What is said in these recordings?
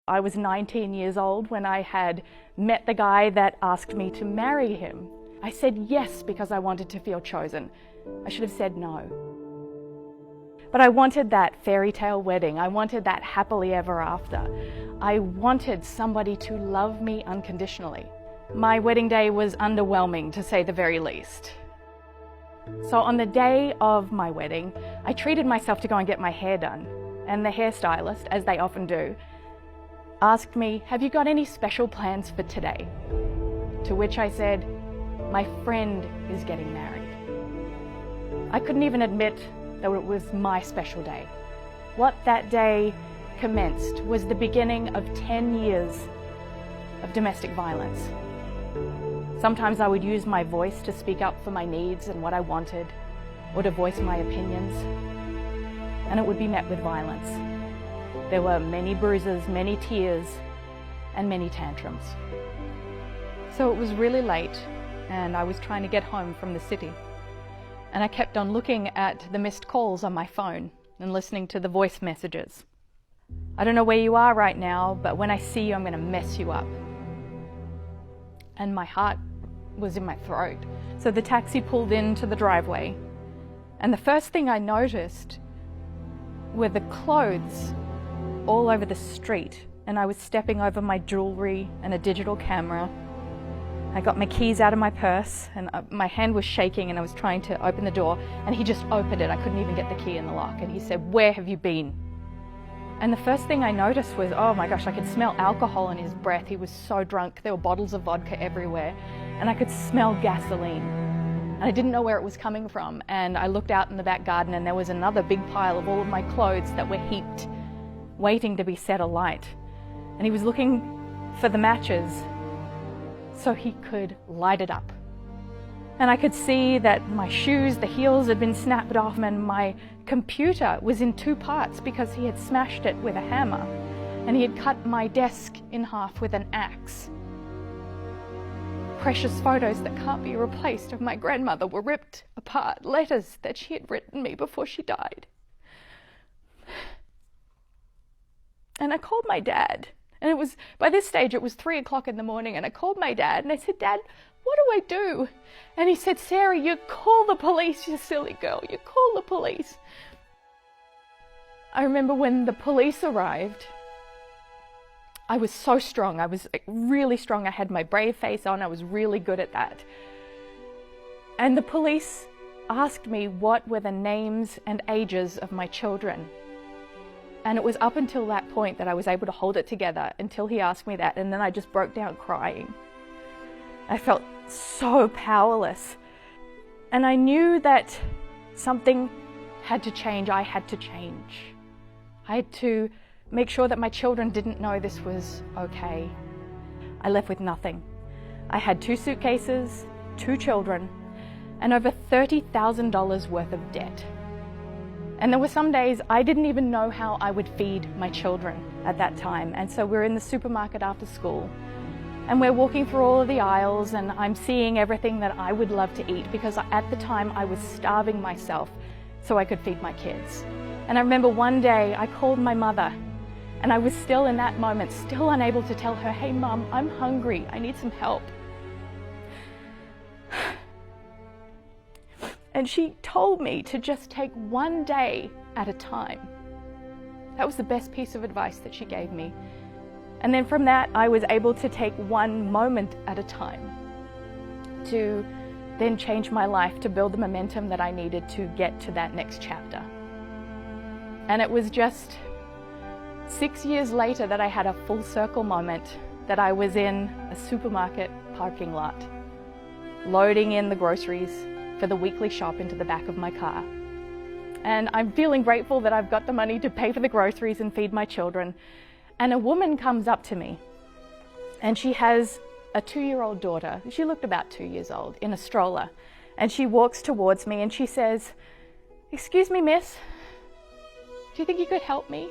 I was 19 years old when I had met the guy that asked me to marry him. I said yes because I wanted to feel chosen. I should have said no. But I wanted that fairy tale wedding. I wanted that happily ever after. I wanted somebody to love me unconditionally. My wedding day was underwhelming, to say the very least. So on the day of my wedding, I treated myself to go and get my hair done. And the hairstylist, as they often do, asked me, "Have you got any special plans for today?" To which I said, "My friend is getting married." I couldn't even admit that it was my special day. What that day commenced was the beginning of 10 years of domestic violence. Sometimes I would use my voice to speak up for my needs and what I wanted, or to voice my opinions, and it would be met with violence. There were many bruises, many tears, and many tantrums. So it was really late, and I was trying to get home from the city. And I kept on looking at the missed calls on my phone and listening to the voice messages. "I don't know where you are right now, but when I see you, I'm going to mess you up." And my heart was in my throat. So the taxi pulled into the driveway, and the first thing I noticed were the clothes all over the street, and I was stepping over my jewelry and a digital camera. I got my keys out of my purse, and my hand was shaking, and I was trying to open the door, and he just opened it. I couldn't even get the key in the lock, and he said, "Where have you been?" And the first thing I noticed was, oh my gosh, I could smell alcohol in his breath. He was so drunk. There were bottles of vodka everywhere, and I could smell gasoline. And I didn't know where it was coming from. And I looked out in the back garden, and there was another big pile of all of my clothes that were heaped, waiting to be set alight. And he was looking for the matches so he could light it up. And I could see that my shoes, the heels had been snapped off, and my computer was in two parts because he had smashed it with a hammer, and he had cut my desk in half with an axe. Precious photos that can't be replaced of my grandmother were ripped apart, letters that she had written me before she died. And I called my dad, and it was, by this stage it was 3 o'clock in the morning, and I called my dad and I said, "Dad, what do I do?" And he said, "Sarah, you call the police, you silly girl, you call the police." I remember when the police arrived, I was so strong. I was really strong. I had my brave face on. I was really good at that. And the police asked me what were the names and ages of my children. And it was up until that point that I was able to hold it together until he asked me that, and then I just broke down crying. I felt so powerless. And I knew that something had to change. I had to change. I had to make sure that my children didn't know this was okay. I left with nothing. I had 2 suitcases, 2 children, and over $30,000 worth of debt. And there were some days I didn't even know how I would feed my children at that time. And so we're in the supermarket after school, and we're walking through all of the aisles, and I'm seeing everything that I would love to eat because at the time I was starving myself so I could feed my kids. And I remember one day I called my mother, and I was still in that moment, still unable to tell her, "Hey Mum, I'm hungry, I need some help." And she told me to just take one day at a time. That was the best piece of advice that she gave me. And then from that, I was able to take one moment at a time to then change my life, to build the momentum that I needed to get to that next chapter. And it was just 6 years later that I had a full circle moment, that I was in a supermarket parking lot, loading in the groceries for the weekly shop into the back of my car. And I'm feeling grateful that I've got the money to pay for the groceries and feed my children. And a woman comes up to me, and she has a 2-year-old daughter. She looked about 2 years old, in a stroller. And she walks towards me and she says, "Excuse me, miss, do you think you could help me?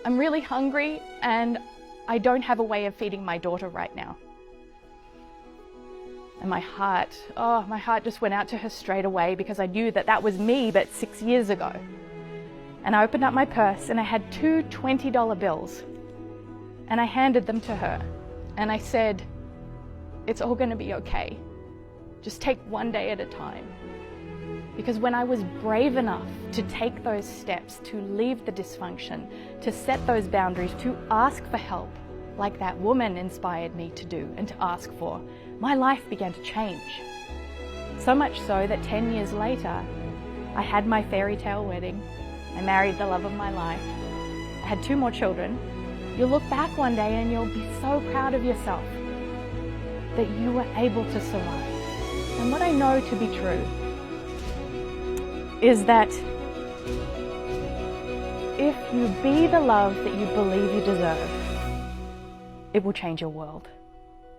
I'm really hungry and I don't have a way of feeding my daughter right now." And my heart just went out to her straight away, because I knew that that was me, but 6 years ago. And I opened up my purse and I had 2 $20 bills. And I handed them to her and I said, it's all going to be okay. Just take one day at a time. Because when I was brave enough to take those steps, to leave the dysfunction, to set those boundaries, to ask for help, like that woman inspired me to do and to ask for, my life began to change. So much so that 10 years later, I had my fairy tale wedding. I married the love of my life. I had 2 more children. You'll look back one day and you'll be so proud of yourself that you were able to survive. And what I know to be true is that if you be the love that you believe you deserve, it will change your world.